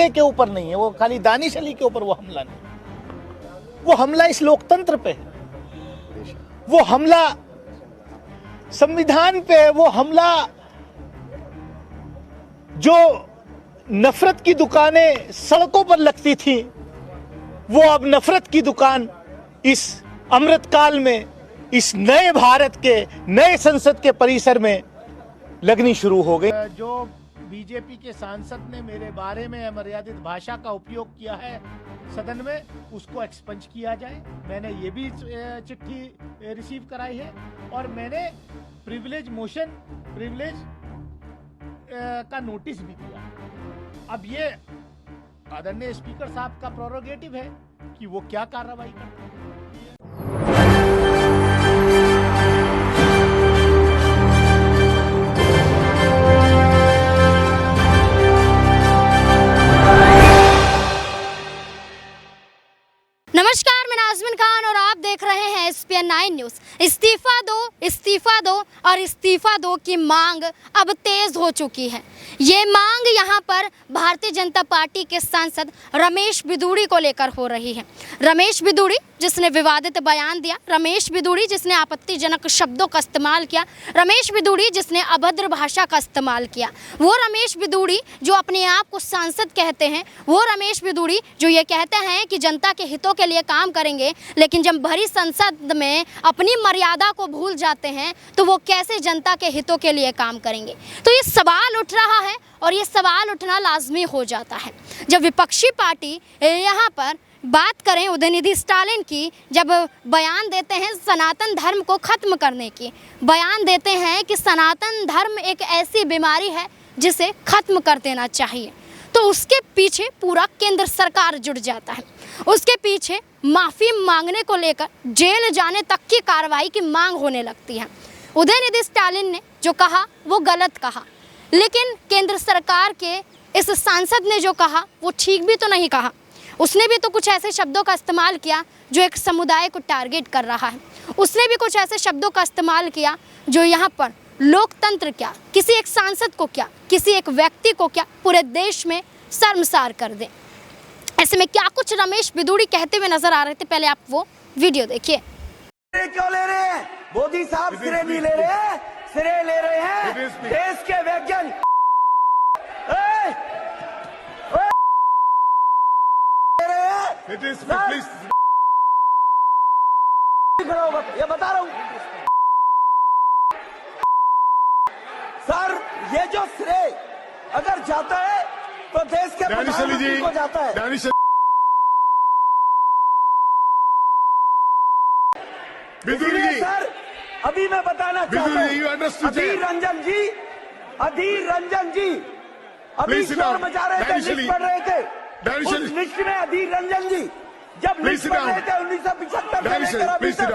अकेले के ऊपर नहीं है, वो खाली दानिश अली के ऊपर वो हमला नहीं, वो हमला इस लोकतंत्र पे है, वो हमला संविधान पे, वो हमला जो नफरत की दुकानें सड़कों पर लगती थी, वो अब नफरत की दुकान इस अमृतकाल में, इस नए भारत के नए संसद के परिसर में लगनी शुरू हो गई। जो बीजेपी के सांसद ने मेरे बारे में अमर्यादित भाषा का उपयोग किया है सदन में, उसको एक्सपंज किया जाए। मैंने ये भी चिट्ठी रिसीव कराई है और मैंने प्रिविलेज का नोटिस भी दिया। अब ये आदरणीय स्पीकर साहब का प्रोरोगेटिव है कि वो क्या कार्रवाई करते हैं। नमस्कार, मैं नाज़मीन खान और आप देख रहे हैं SPN 9 न्यूज़। इस्तीफा दो और इस्तीफा दो की मांग अब तेज हो चुकी है। ये मांग यहाँ पर भारतीय जनता पार्टी के सांसद रमेश बिधूड़ी को लेकर हो रही है। रमेश बिधूड़ी जिसने विवादित बयान दिया, रमेश बिधूड़ी जिसने आपत्तिजनक शब्दों का इस्तेमाल किया, रमेश बिधूड़ी जिसने अभद्र भाषा का इस्तेमाल किया, वो रमेश बिधूड़ी जो अपने आप को सांसद कहते हैं, वो रमेश बिधूड़ी जो ये कहते हैं कि जनता के हितों के लिए काम करेंगे, लेकिन जब भरी संसद में अपनी मर्यादा को भूल जाते हैं तो वो कैसे जनता के हितों के लिए काम करेंगे। तो ये सवाल उठ रहा है और ये सवाल उठना लाजमी हो जाता है जब विपक्षी पार्टी यहाँ पर बात करें उदयनिधि स्टालिन की, जब बयान देते हैं सनातन धर्म को ख़त्म करने की, बयान देते हैं कि सनातन धर्म एक ऐसी बीमारी है जिसे ख़त्म कर देना चाहिए, तो उसके पीछे पूरा केंद्र सरकार जुड़ जाता है। उसके पीछे माफ़ी मांगने को लेकर जेल जाने तक की कार्रवाई की मांग होने लगती है। उदयनिधि स्टालिन ने जो कहा वो गलत कहा, लेकिन केंद्र सरकार के इस सांसद ने जो कहा वो ठीक भी तो नहीं कहा। उसने भी तो कुछ ऐसे शब्दों का इस्तेमाल किया जो एक समुदाय को टारगेट कर रहा है। उसने भी कुछ ऐसे शब्दों का इस्तेमाल किया जो यहाँ पर लोकतंत्र क्या, किसी एक सांसद को क्या, किसी एक व्यक्ति को क्या, पूरे देश में शर्मसार कर दे। ऐसे में क्या कुछ रमेश बिधूड़ी कहते हुए नजर आ रहे थे, पहले आप वो वीडियो देखिए। क्यों ले रहे हैं मोदी साहब? सिरे नहीं ले रहे हैं, सिरे ले रहे हैं देश के वैज्ञानिक। ये बता रहा हूँ सर, ये जो श्रेय अगर जाता है तो देश के प्रधानमंत्री को जाता है। सर अभी मैं बताना चाहता हूँ, अधीर रंजन जी अभी शोर मचा रहे थे, लिस्ट पढ़ रहे थे। उस लिस्ट में अधीर रंजन जी जब लिस्ट पढ़ रहे थे 1975 से लेकर अभी तक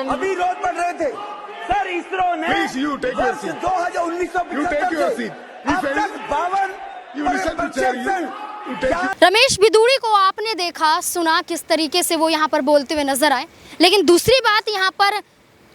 अभी रोज पढ़ रहे थे सर। इसरो ने वर्ष 2019 से अब तक 52% रमेश बिधूड़ी को आपने देखा सुना किस तरीके से वो यहाँ पर बोलते हुए नजर आए, लेकिन दूसरी बात यहाँ पर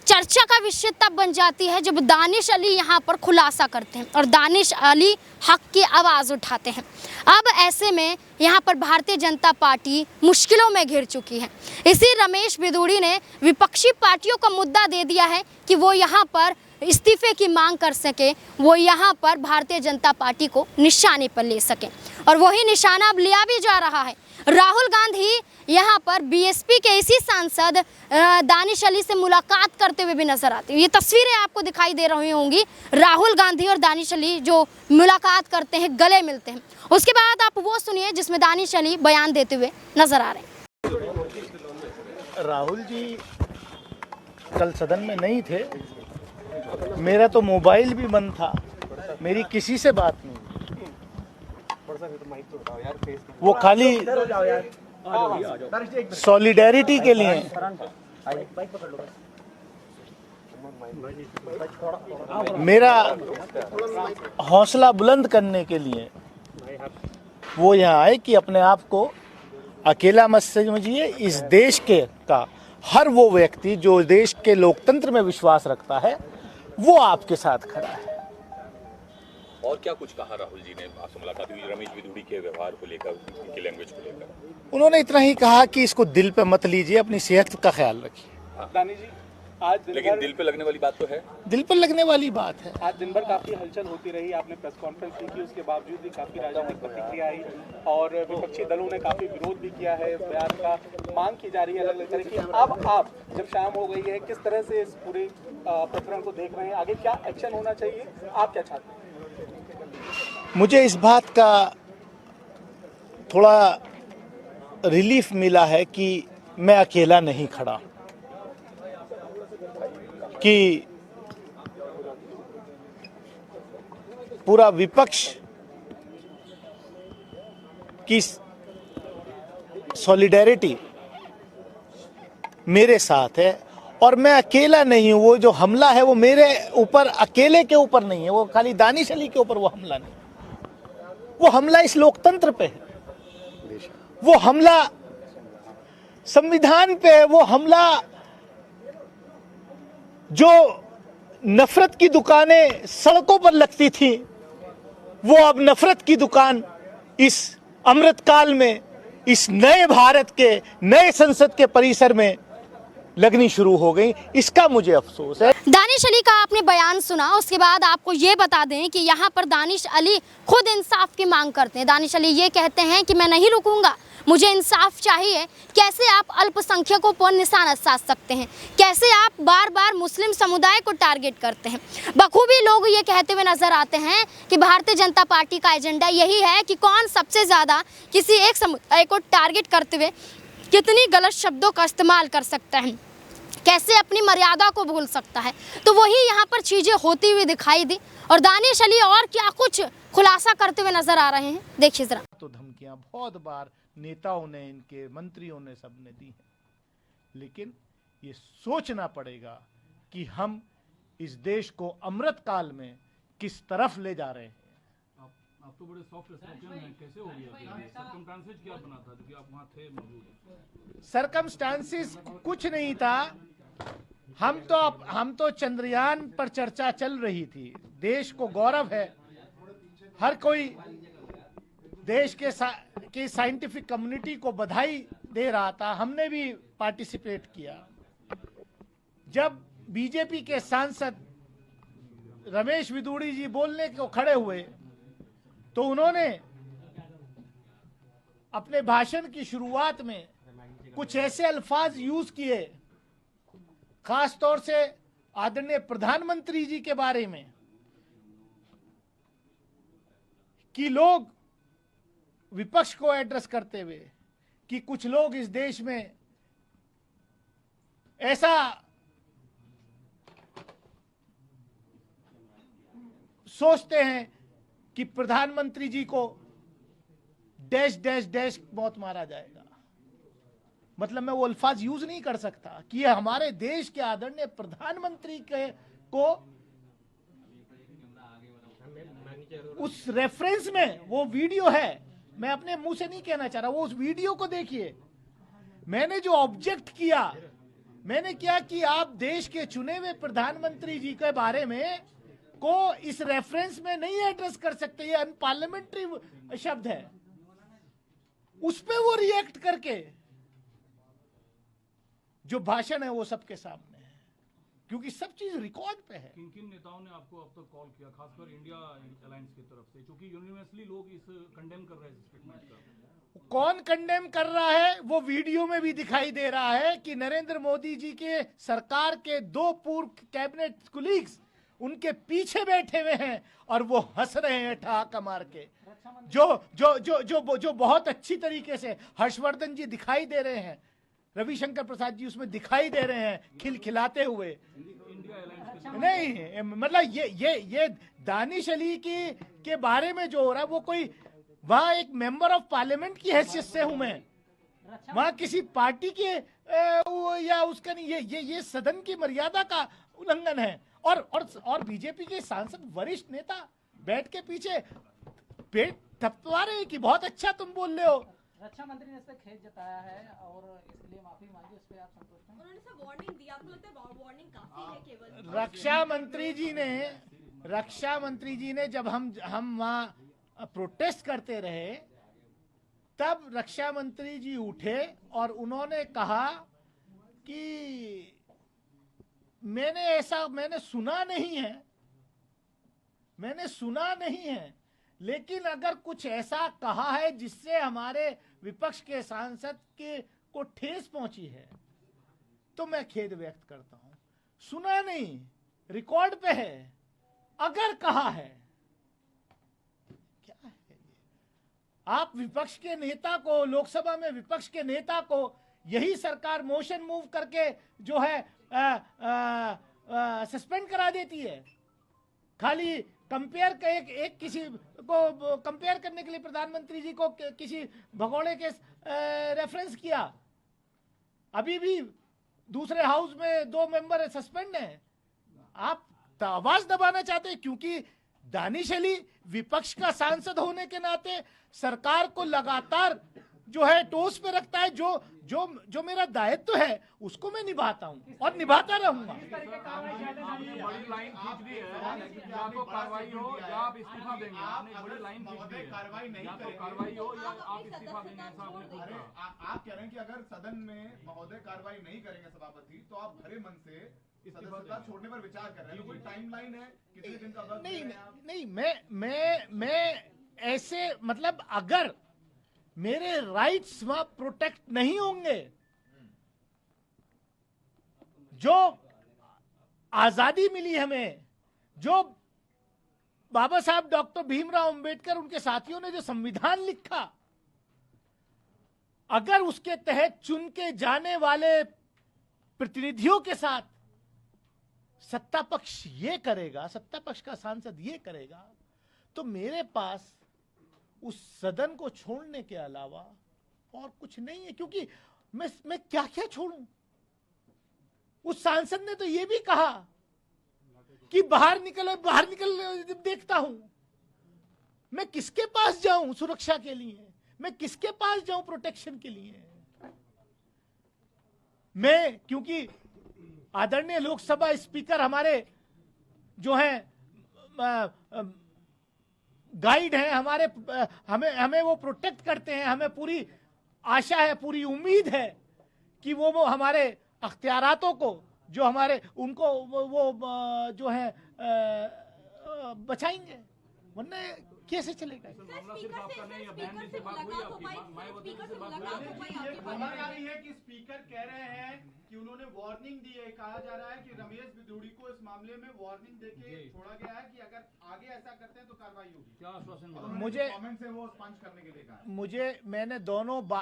चर्चा का विषय तब बन जाती है जब दानिश अली यहाँ पर खुलासा करते हैं और दानिश अली हक की आवाज़ उठाते हैं। अब ऐसे में यहाँ पर भारतीय जनता पार्टी मुश्किलों में घिर चुकी है। इसी रमेश बिधूड़ी ने विपक्षी पार्टियों का मुद्दा दे दिया है कि वो यहाँ पर इस्तीफे की मांग कर सके, वो यहाँ पर भारतीय जनता पार्टी को निशाने पर ले सके, और वही निशाना अब लिया भी जा रहा है। राहुल गांधी यहाँ पर बीएसपी के इसी सांसद दानिश अली से मुलाकात करते हुए भी नजर आती है। ये तस्वीरें आपको दिखाई दे रही होंगी, राहुल गांधी और दानिश अली जो मुलाकात करते हैं, गले मिलते हैं। उसके बाद आप वो सुनिए जिसमें दानिश अली बयान देते हुए नजर आ रहे हैं। राहुल जी कल सदन में नहीं थे, मेरा तो मोबाइल भी बंद था, मेरी किसी से बात नहीं। वो खाली सॉलिडेरिटी के लिए, मेरा हौसला बुलंद करने के लिए वो यहाँ आए कि अपने आप को अकेला मत समझिए। इस देश के का हर वो व्यक्ति जो देश के लोकतंत्र में विश्वास रखता है वो आपके साथ खड़ा है। और क्या कुछ कहा राहुल जी ने? आपसे मुलाकात हुई रमेश बिधूड़ी के व्यवहार को लेकर, उनकी लैंग्वेज को लेकर? उन्होंने इतना ही कहा कि इसको दिल पे मत लीजिए, अपनी सेहत का ख्याल रखिए। दानी जी, आज लेकिन दिल पे लगने वाली बात तो है। दिल पर लगने वाली बात है। आज दिन भर काफी हलचल होती रही, आपने प्रेस कॉन्फ्रेंस की, उसके बावजूद भी काफी राजनीतिक प्रतिक्रिया आई और विपक्षी दलों ने काफी विरोध भी किया है, बयान का मांग की जा रही है अलग अलग तरह की। अब आप जब शाम हो गई है, किस तरह से इस पूरे प्रकरण को देख रहे हैं? आगे क्या एक्शन होना चाहिए, आप क्या चाहते हैं? मुझे इस बात का थोड़ा रिलीफ मिला है कि मैं अकेला नहीं खड़ा, कि पूरा विपक्ष की सॉलिडेरिटी मेरे साथ है और मैं अकेला नहीं हूं। वो जो हमला है वो मेरे ऊपर अकेले के ऊपर नहीं है, वो खाली दानिश अली के ऊपर वो हमला नहीं, वो हमला इस लोकतंत्र पे है, वो हमला संविधान पे है, वो हमला जो नफरत की दुकानें सड़कों पर लगती थी, वो अब नफरत की दुकान इस अमृतकाल में, इस नए भारत के नए संसद के परिसर में लगनी शुरू हो गई। इसका मुझे अफसोस है। दानिश अली का आपने बयान सुना, उसके बाद आपको ये बता दें कि यहाँ पर दानिश अली खुद इंसाफ की मांग करते हैं। दानिश अली ये कहते हैं कि मैं नहीं रुकूंगा, मुझे इंसाफ चाहिए। कैसे आप अल्पसंख्यकों पर निशाना साध सकते हैं? कैसे आप बार बार मुस्लिम समुदाय को टारगेट करते हैं? बखूबी लोग ये कहते हुए नजर आते हैं कि भारतीय जनता पार्टी का एजेंडा यही है कि कौन सबसे ज़्यादा किसी एक समुदाय को टारगेट करते हुए कितनी गलत शब्दों का इस्तेमाल कर सकता है, कैसे अपनी मर्यादा को भूल सकता है। तो वही यहाँ पर चीज़ें होती हुई दिखाई दी और दानिश अली और क्या कुछ खुलासा करते हुए नजर आ रहे हैं, देखिए जरा। तो धमकियां बहुत बार नेताओं ने, इनके मंत्रियों ने, सबने दी हैं, लेकिन ये सोचना पड़ेगा कि हम इस देश को अमृतकाल में किस तरफ ले जा रहे हैं। आप तो बड़े सॉफ्ट स्पोकन हैं, कैसे हो गया? सर्कमस्टांसेस क्या बना था कि आप वहां थे मौजूद? सर्कमस्टांसेस कुछ नहीं था। हम तो चंद्रयान पर चर्चा चल रही थी। देश को गौरव है, हर कोई देश के साइंटिफिक कम्युनिटी को बधाई दे रहा था, हमने भी पार्टिसिपेट किया। जब बीजेपी के सांसद रमेश बिधूड़ी जी बोलने को खड़े हुए तो उन्होंने अपने भाषण की शुरुआत में कुछ ऐसे अल्फाज यूज किए, खास तौर से आदरणीय प्रधानमंत्री जी के बारे में, कि लोग विपक्ष को एड्रेस करते हुए कि कुछ लोग इस देश में ऐसा सोचते हैं कि प्रधानमंत्री जी को डैश डैश डैश मौत मारा जाएगा। मतलब मैं वो अल्फाज यूज नहीं कर सकता कि ये हमारे देश के आदरणीय प्रधानमंत्री को उस रेफरेंस में वो वीडियो है, मैं अपने मुंह से नहीं कहना चाह रहा, वो उस वीडियो को देखिए। मैंने जो ऑब्जेक्ट किया, मैंने क्या कि आप देश के चुने हुए प्रधानमंत्री जी के बारे में को इस रेफरेंस में नहीं एड्रेस कर सकते, ये अनपार्लियामेंट्री शब्द है। उस पे वो रिएक्ट करके जो भाषण है वो सबके सामने है, क्योंकि सब चीज रिकॉर्ड पे है। किन किन नेताओं ने आपको अब तक कॉल किया, खासकर इंडिया अलायंस की तरफ से, क्योंकि यूनिवर्सली लोग इस कंडेम कर रहे हैं स्टेटमेंट का? कौन कंडेम कर रहा है वो वीडियो में भी दिखाई दे रहा है कि नरेंद्र मोदी जी के सरकार के 2 पूर्व कैबिनेट कुलीग्स उनके पीछे बैठे हुए हैं और वो हंस रहे हैं ठहाका मार के। जो बहुत अच्छी तरीके से हर्षवर्धन जी दिखाई दे रहे हैं, रविशंकर प्रसाद जी उसमें दिखाई दे रहे हैं खिलखिलाते हुए। नहीं मतलब ये दानिश अली के बारे में जो हो रहा है वो कोई, वहां एक मेंबर ऑफ पार्लियामेंट की हैसियत से हूं मैं, वहां किसी पार्टी के या उसका नहीं, ये सदन की मर्यादा का उल्लंघन है। और बीजेपी के सांसद वरिष्ठ नेता बैठ के पीछे पेट थपथपा रहे हैं कि बहुत अच्छा तुम बोल रहे हो। रक्षा मंत्री ने इस पे खेद जताया है और इसके लिए माफी मांगी, इस पे आप संतुष्ट हैं? उन्होंने सर वार्निंग दी, आपको लगता है वार्निंग काफी है केवल? रक्षा मंत्री जी ने रक्षा मंत्री जी ने जब हम वहां प्रोटेस्ट करते रहे, तब रक्षा मंत्री जी उठे और उन्होंने कहा कि मैंने सुना नहीं है, लेकिन अगर कुछ ऐसा कहा है जिससे हमारे विपक्ष के सांसद को ठेस पहुंची है तो मैं खेद व्यक्त करता हूं। सुना नहीं, रिकॉर्ड पे है, अगर कहा है। क्या है ये? आप विपक्ष के नेता को, लोकसभा में विपक्ष के नेता को यही सरकार मोशन मूव करके जो है सस्पेंड करा देती है। खाली कंपेयर का एक किसी को कंपेयर करने के लिए प्रधानमंत्री जी को किसी भगोड़े के रेफरेंस किया। अभी भी दूसरे हाउस में 2 मेंबर सस्पेंड हैं। आप आवाज दबाना चाहते हैं क्योंकि दानिश अली विपक्ष का सांसद होने के नाते सरकार को लगातार जो है टोस पे रखता है। जो मेरा दायित्व है उसको मैं निभाता हूं और निभाता रहूंगा। आपने बड़ी लाइन खींच दी है, या तो कार्रवाई हो या आप इस्तीफा देंगे। आपने बड़ी लाइन खींच दी है, या तो कार्रवाई हो या आप इस्तीफा देंगे, ऐसा आपने खुद कहा। आप कह रहे हैं कि अगर सदन में महोदय कार्रवाई नहीं करेंगे सभापति, तो आप भरे मन से सदस्यता छोड़ने पर विचार कर रहे हैं। तो कोई टाइमलाइन है, कितने दिन का वक्त? नहीं, मैं ऐसे मतलब अगर मेरे राइट्स वहां प्रोटेक्ट नहीं होंगे, जो आजादी मिली हमें, जो बाबा साहब डॉक्टर भीमराव अंबेडकर उनके साथियों ने जो संविधान लिखा, अगर उसके तहत चुन के जाने वाले प्रतिनिधियों के साथ सत्ता पक्ष ये करेगा, सत्ता पक्ष का सांसद ये करेगा, तो मेरे पास उस सदन को छोड़ने के अलावा और कुछ नहीं है। क्योंकि मैं क्या क्या छोड़ूं? उस सांसद ने तो ये भी कहा कि बाहर निकल देखता हूं। मैं किसके पास जाऊं सुरक्षा के लिए? मैं किसके पास जाऊं प्रोटेक्शन के लिए? मैं क्योंकि आदरणीय लोकसभा स्पीकर हमारे जो हैं गाइड हैं, हमें वो प्रोटेक्ट करते हैं। हमें पूरी आशा है, पूरी उम्मीद है कि वो हमारे अख्तियारातों को जो हमारे उनको वो जो है बचाएंगे, वरना कैसे चलेगा? मामला सिर्फ आपका नहीं है, बहन जी से बात हुई आपकी, मायावती जी से बात हुई। खबर आ रही है कि स्पीकर कह रहे हैं कि उन्होंने वार्निंग दी है। कहा जा रहा है कि रमेश बिधूड़ी को इस मामले में वार्निंग देके छोड़ा गया है कि अगर आगे ऐसा करते हैं तो कार्रवाई होगी। क्या आश्वासन? मुझे कमेंट से वो स्पंज करने के लिए कहा।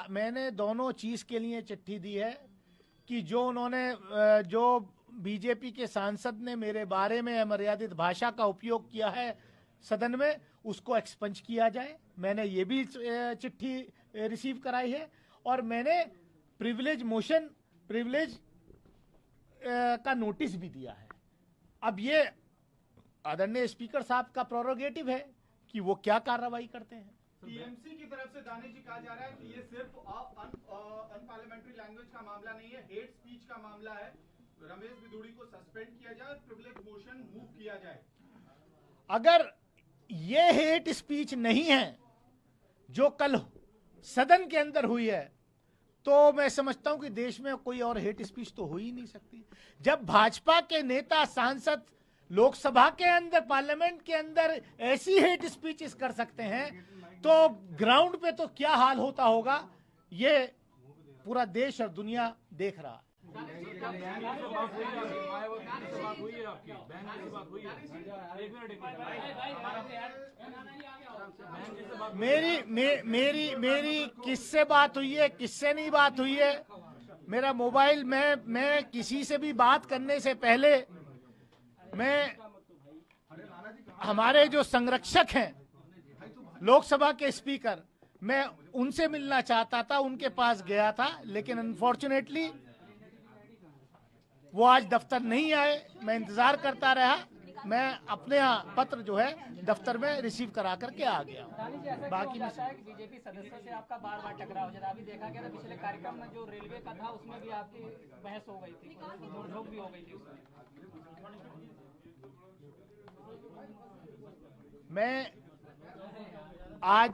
मैंने दोनों चीज के लिए चिट्ठी दी है कि जो बीजेपी के सांसद ने मेरे बारे में अमर्यादित भाषा का उपयोग किया है सदन में, उसको एक्सपंज किया जाए। मैंने ये भी चिट्ठी रिसीव कराई है और मैंने प्रिविलेज का नोटिस भी दिया है। अब ये आदरणीय स्पीकर साहब का प्रोरोगेटिव है कि वो क्या कार्रवाई करते हैं। टीएमसी की तरफ से दानिश जी कहा जा रहा है कि ये सिर्फ अनपार्लियामेंट्री लैंग्वेज का मामला नहीं है, हेट स्पीच का मामला है। रमेश बिधूड़ी को सस्पेंड किया जाए, प्रिविलेज मोशन मूव किया जाए। अगर ये हेट स्पीच नहीं है जो कल सदन के अंदर हुई है, तो मैं समझता हूं कि देश में कोई और हेट स्पीच तो हो ही नहीं सकती। जब भाजपा के नेता सांसद लोकसभा के अंदर, पार्लियामेंट के अंदर ऐसी हेट स्पीचेस कर सकते हैं, तो ग्राउंड पे तो क्या हाल होता होगा, ये पूरा देश और दुनिया देख रहा है। मेरी किससे बात हुई है, किससे नहीं बात हुई है? मेरा मोबाइल, मैं किसी से भी बात करने से पहले मैं हमारे जो संरक्षक हैं लोकसभा के स्पीकर, मैं उनसे मिलना चाहता था, उनके पास गया था, लेकिन अनफॉर्चुनेटली वो आज दफ्तर नहीं आए। मैं इंतजार करता रहा। मैं अपने यहाँ पत्र जो है दफ्तर में रिसीव करा करके आ गया। बाकी में बीजेपी सदस्यों से आपका बार-बार टकराव हो जाता है। अभी देखा गया था पिछले कार्यक्रम में जो रेलवे का था, उसमें भी आपकी बहस हो गई थी, नोक भी हो गई थी उसमें। मैं आज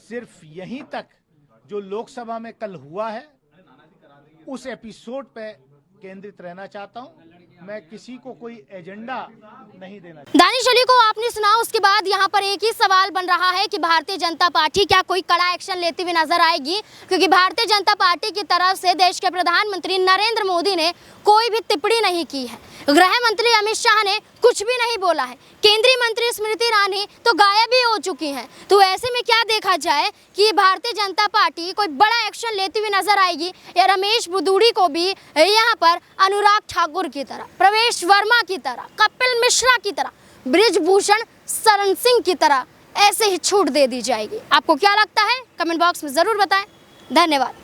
सिर्फ यहीं तक जो लोकसभा में कल हुआ है उस एपिसोड पे केंद्रित रहना चाहता हूं। मैं किसी को कोई एजेंडा नहीं देना चाहता। दानिश अली को आपने सुना, उसके बाद यहाँ पर एक ही सवाल बन रहा है कि भारतीय जनता पार्टी क्या कोई कड़ा एक्शन लेती हुई नजर आएगी, क्योंकि भारतीय जनता पार्टी की तरफ से देश के प्रधानमंत्री नरेंद्र मोदी ने कोई भी टिप्पणी नहीं की है। गृह मंत्री अमित शाह ने कुछ भी नहीं बोला है। केंद्रीय मंत्री स्मृति ईरानी तो गायब ही हो चुकी हैं। तो ऐसे में क्या देखा जाए कि भारतीय जनता पार्टी कोई बड़ा एक्शन लेती हुई नजर आएगी या रमेश बुदूड़ी को भी यहाँ पर अनुराग ठाकुर की तरह, प्रवेश वर्मा की तरह, कपिल मिश्रा की तरह, ब्रिजभूषण शरण सिंह की तरह ऐसे ही छूट दे दी जाएगी? आपको क्या लगता है? कमेंट बॉक्स में जरूर बताएं। धन्यवाद।